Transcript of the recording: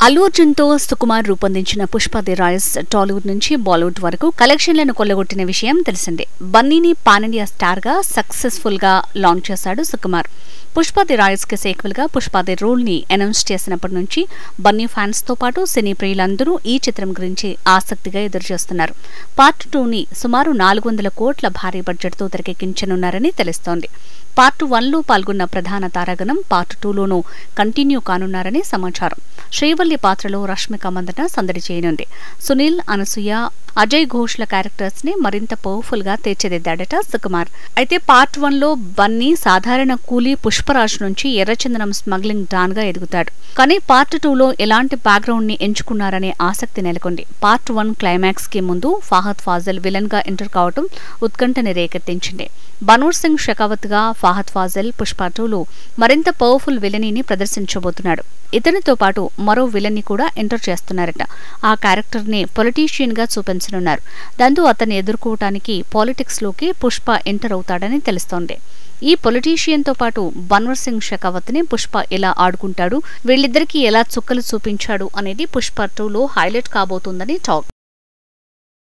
అల్లు అర్జున్ తో సుకుమార్ రూపొందించిన Pushpa the rise Tollywood నుంచి బాలీవుడ్ వరకు కలెక్షన్లను కొల్లగొట్టిన విషయం తెలిసిందే. బన్నీని పాన్ ఇండియా స్టార్ గా సక్సెస్ఫుల్ గా లాంచ్ చేశాడు సుకుమార్. పుష్ప ది రైజ్ కి సీక్వెల్ గా పుష్ప ది రూల్ ని అనౌన్స్ చేసినప్పటి నుంచి బన్నీ ఫ్యాన్స్ తో పాటు సినీ ప్రియులందరూ ఈ చిత్రం గురించి ఆసక్తిగా ఎదురుచూస్తున్నారు. పార్ట్ 2 ని సుమారు 400 కోట్ల భారీ బడ్జెట్ తో తెరకెక్కించనున్నారని తెలుస్తోంది. పార్ట్ 1 లో పాల్గొన్న ప్రధాన తారాగణం పార్ట్ 2 లోనూ కంటిన్యూ కానున్నారని సమాచారం. శ్రీవల్లి పాత్రలో రష్మిక మందన సందడి చేయనుంది. సునీల్, అనసూయ, అజయ్ ఘోష్ల క్యారెక్టర్స్ ని మరింత పవర్ఫుల్ గా తీర్చిదిద్దాడట సుకుమార్. అయితే పార్ట్ 1 లో బన్నీ సాధారణ కూలీ పుష్పరాజ్ నుంచి ఎర్రచందనం స్మగ్లింగ్ డాన్ గా ఎదుగుతాడు. కానీ పార్ట్ 2 లో ఎలాంటి బ్యాక్గ్రౌండ్ ని ఎంచుకున్నారనే ఆసక్తి నెలకొంది. పార్ట్ 1 క్లైమాక్స్ కి ముందు ఫహద్ ఫాజిల్ విలన్ గా ఎంటర్ కావడం ఉత్కంఠని రేకెత్తించింది. బనూర్ సింగ్ షెకావత్ గా ఫహద్ ఫాజిల్ పుష్ప 2 లో మరింత పవర్ఫుల్ విలనీని ప్రదర్శించబోతున్నాడు. ఇతనితో పాటు మరో విలన్ ని కూడా ఎంటర్ చేస్తున్నారట. ఆ క్యారెక్టర్ ని పొలిటీషియన్ గా చూపించనున్నారు. దాంతో అతన్ని ఎదుర్కోవటానికి పాలిటిక్స్ లోకి పుష్ప ఎంటర్ అవుతాడని తెలుస్తోంది. ఈ పొలిటీషియన్ తో పాటు బన్వర్ సింగ్ షెకావత్ ని పుష్ప ఎలా ఆడుకుంటాడు, వీళ్ళిద్దరికీ ఎలా చుక్కలు చూపించాడు అనేది పుష్ప 2 లో హైలైట్ కాబోతుందని టాక్.